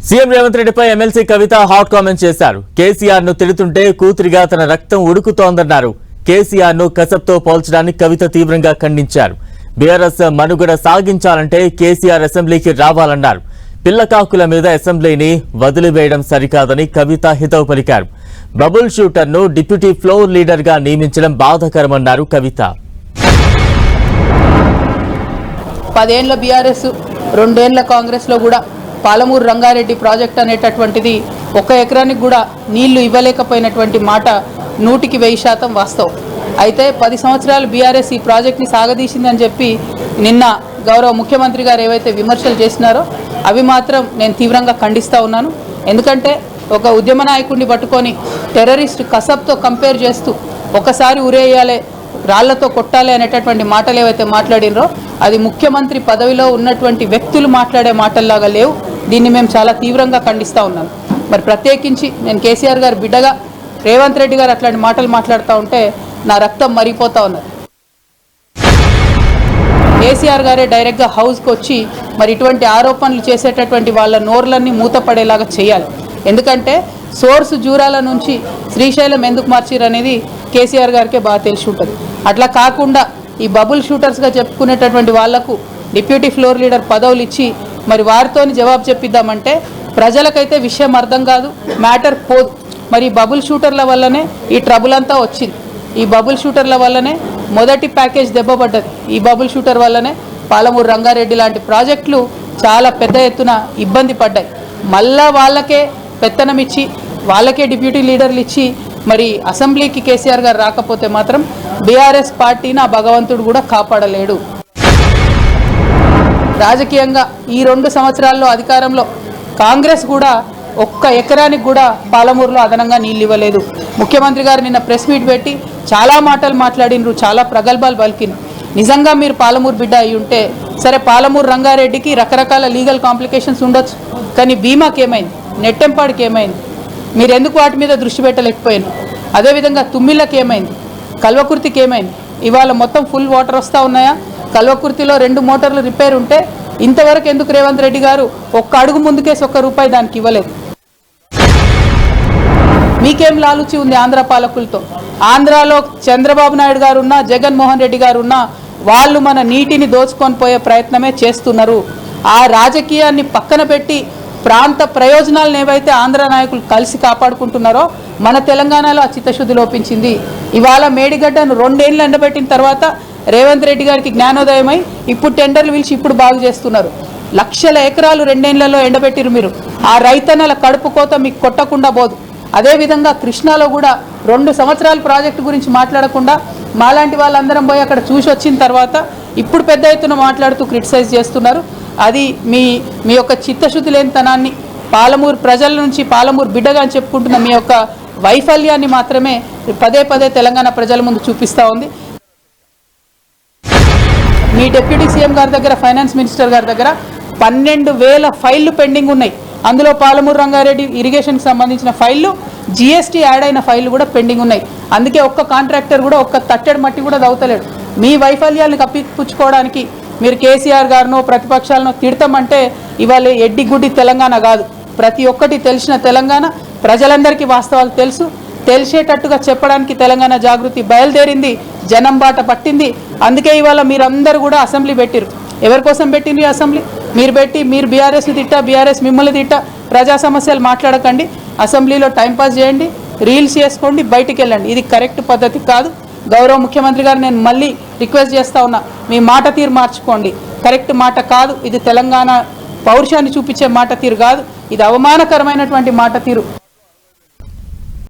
CM Revanth రెడ్డిపై MLC కవిత hot comments చేశారు. కేసీఆర్ ను తిడుతుంటే కూతురిగా తన రక్తం ఉడుకుతోందన్నారు. కేసీఆర్ ను కసబ్తో పోల్చడానికి కవిత తీవ్రంగా ఖండించారు. బీఆర్ఎస్ మనుగడ సాగించాలంటే కేసీఆర్ అసెంబ్లీకి రావాలన్నారు. పిల్లకాకుల మీద అసెంబ్లీని వదిలివేయడం సరికాదని కవిత హితవు పలికారు. బబుల్ షూటర్ ను డిప్యూటీ ఫ్లోర్ లీడర్ గా నియమించడం బాధాకరమన్నారు కవిత. 10 ఏళ్ల బీఆర్ఎస్ 2 ఏళ్ల కాంగ్రెస్ లో కూడా పాలమూరు రంగారెడ్డి ప్రాజెక్ట్ అనేటటువంటిది 1 ఎకరానికి కూడా నీళ్లు ఇవ్వలేకపోయినటువంటి మాట 100% వాస్తవం. అయితే 10 సంవత్సరాలు బీఆర్ఎస్ ఈ ప్రాజెక్ట్ని సాగదీసిందని చెప్పి నిన్న గౌరవ ముఖ్యమంత్రి గారు ఏవైతే విమర్శలు చేసినారో అవి మాత్రం నేను తీవ్రంగా ఖండిస్తూ ఉన్నాను. ఎందుకంటే ఒక ఉద్యమ నాయకుడిని పట్టుకొని టెర్రరిస్ట్ కసబ్తో కంపేర్ చేస్తూ ఒకసారి ఉరేయాలి, రాళ్లతో కొట్టాలి అనేటటువంటి మాటలు ఏవైతే మాట్లాడినరో అది ముఖ్యమంత్రి పదవిలో ఉన్నటువంటి వ్యక్తులు మాట్లాడే మాటల్లాగా లేవు. దీన్ని మేము చాలా తీవ్రంగా ఖండిస్తూ ఉన్నాం. మరి ప్రత్యేకించి నేను కేసీఆర్ గారు బిడ్డగా రేవంత్ రెడ్డి గారు అట్లాంటి మాటలు మాట్లాడుతూ ఉంటే నా రక్తం మరిగిపోతూ ఉన్నది. కేసీఆర్ గారే డైరెక్ట్గా హౌస్కి వచ్చి మరి ఇటువంటి ఆరోపణలు చేసేటటువంటి వాళ్ళ నోర్లన్నీ మూతపడేలాగా చేయాలి. ఎందుకంటే సోర్సు జూరాల నుంచి శ్రీశైలం ఎందుకు మార్చిరు అనేది కేసీఆర్ గారికే బాగా తెలిసి ఉంటుంది. అట్లా కాకుండా ఈ బబుల్ షూటర్స్గా చెప్పుకునేటటువంటి వాళ్లకు డిప్యూటీ ఫ్లోర్ లీడర్ పదవులు ఇచ్చి మరి వారితోని జవాబు చెప్పిద్దామంటే ప్రజలకైతే విషయం అర్థం కాదు, మ్యాటర్ పోదు. మరి ఈ బబుల్ షూటర్ల వల్లనే ఈ ట్రబుల్ అంతా వచ్చింది. ఈ బబుల్ షూటర్ల వల్లనే మొదటి ప్యాకేజ్ దెబ్బపడ్డది. ఈ బబుల్ షూటర్ వల్లనే పాలమూరు రంగారెడ్డి లాంటి ప్రాజెక్టులు చాలా పెద్ద ఎత్తున ఇబ్బంది పడ్డాయి. మళ్ళా వాళ్ళకే పెత్తనం ఇచ్చి వాళ్ళకే డిప్యూటీ లీడర్లు ఇచ్చి మరి అసెంబ్లీకి కేసీఆర్ గారు రాకపోతే మాత్రం బీఆర్ఎస్ పార్టీని ఆ భగవంతుడు కూడా కాపాడలేడు. రాజకీయంగా ఈ 2 సంవత్సరాల్లో అధికారంలో కాంగ్రెస్ కూడా 1 ఎకరానికి కూడా పాలమూరులో అదనంగా నీళ్ళు ఇవ్వలేదు. ముఖ్యమంత్రి గారు నిన్న ప్రెస్ మీట్ పెట్టి చాలా మాటలు మాట్లాడినరు, చాలా ప్రగల్భాలు పలికిన. నిజంగా మీరు పాలమూరు బిడ్డ అయి ఉంటే సరే, పాలమూరు రంగారెడ్డికి రకరకాల లీగల్ కాంప్లికేషన్స్ ఉండొచ్చు, కానీ భీమాకి ఏమైంది, నెట్టెంపాడికి ఏమైంది, మీరు ఎందుకు వాటి మీద దృష్టి పెట్టలేకపోయారు? అదేవిధంగా తుమ్మిళ్ళకి ఏమైంది, కల్వకుర్తికి ఏమైంది? ఇవాళ మొత్తం ఫుల్ వాటర్ వస్తూ ఉన్నాయా? కల్వకుర్తిలో 2 మోటార్లు రిపేర్ ఉంటే ఇంతవరకు ఎందుకు రేవంత్ రెడ్డి గారు 1 అడుగు ముందుకేసి ₹1 దానికి ఇవ్వలేదు? మీకేం లాలుచి ఉంది ఆంధ్ర పాలకులతో? ఆంధ్రాలో చంద్రబాబు నాయుడు గారు ఉన్నా, జగన్మోహన్ రెడ్డి గారు ఉన్నా వాళ్ళు మన నీటిని దోచుకొని పోయే ప్రయత్నమే చేస్తున్నారు. ఆ రాజకీయాన్ని పక్కన పెట్టి ప్రాంత ప్రయోజనాలను ఏవైతే ఆంధ్ర నాయకులు కలిసి కాపాడుకుంటున్నారో మన తెలంగాణలో ఆ చిత్తశుద్ధి లోపించింది. ఇవాళ మేడిగడ్డను 2 ఏళ్ళు ఎండబెట్టిన తర్వాత రేవంత్ రెడ్డి గారికి జ్ఞానోదయమై ఇప్పుడు టెండర్లు పిలిచి ఇప్పుడు బాగు చేస్తున్నారు. లక్షల ఎకరాలు 2 ఏళ్లలో ఎండబెట్టిరు మీరు. ఆ రైతన్నల కడుపు కోత మీకు కొట్టకుండా పోదు. అదేవిధంగా కృష్ణాలో కూడా 2 సంవత్సరాల ప్రాజెక్టు గురించి మాట్లాడకుండా మాలాంటి వాళ్ళందరం పోయి అక్కడ చూసి వచ్చిన తర్వాత ఇప్పుడు పెద్ద ఎత్తున మాట్లాడుతూ క్రిటిసైజ్ చేస్తున్నారు. అది మీ యొక్క చిత్తశుద్ధి లేనితనాన్ని, పాలమూరు ప్రజల నుంచి పాలమూరు బిడ్డగా అని చెప్పుకుంటున్న మీ యొక్క వైఫల్యాన్ని మాత్రమే పదే తెలంగాణ ప్రజల ముందు చూపిస్తూ ఉంది. మీ డిప్యూటీ సీఎం గారి దగ్గర, ఫైనాన్స్ మినిస్టర్ గారి దగ్గర 12,000 ఫైళ్లు పెండింగ్ ఉన్నాయి. అందులో పాలమూరు రంగారెడ్డి ఇరిగేషన్కి సంబంధించిన ఫైళ్లు, జీఎస్టీ యాడ్ అయిన ఫైళ్లు కూడా పెండింగ్ ఉన్నాయి. అందుకే ఒక్క కాంట్రాక్టర్ కూడా 1 తట్టెడు మట్టి కూడా దవ్వుతలేడు. మీ వైఫల్యాలను కప్పిపుచ్చుకోవడానికి మీరు కేసీఆర్ గారినో ప్రతిపక్షాలను తిడతామంటే ఇవాళ ఎడ్డి గుడ్డి తెలంగాణ కాదు. ప్రతి ఒక్కటి తెలిసిన తెలంగాణ, ప్రజలందరికీ వాస్తవాలు తెలుసు. తెలిసేటట్టుగా చెప్పడానికి తెలంగాణ జాగృతి బయలుదేరింది, జనం బాట పట్టింది. అందుకే ఇవాళ మీరందరూ కూడా అసెంబ్లీ పెట్టిరు. ఎవరి కోసం పెట్టింది అసెంబ్లీ? మీరు పెట్టి మీరు బీఆర్ఎస్ని తిట్టా, బీఆర్ఎస్ మిమ్మల్ని తిట్టా, ప్రజా సమస్యలు మాట్లాడకండి, అసెంబ్లీలో టైంపాస్ చేయండి, రీల్స్ చేసుకోండి, బయటికి వెళ్ళండి. ఇది కరెక్ట్ పద్ధతి కాదు. గౌరవ ముఖ్యమంత్రి గారు నేను మళ్ళీ రిక్వెస్ట్ చేస్తా ఉన్నా, మీ మాట తీరు మార్చుకోండి. కరెక్ట్ మాట కాదు ఇది. తెలంగాణ పౌరుషాన్ని చూపించే మాట తీరు కాదు. ఇది అవమానకరమైనటువంటి మాట తీరు.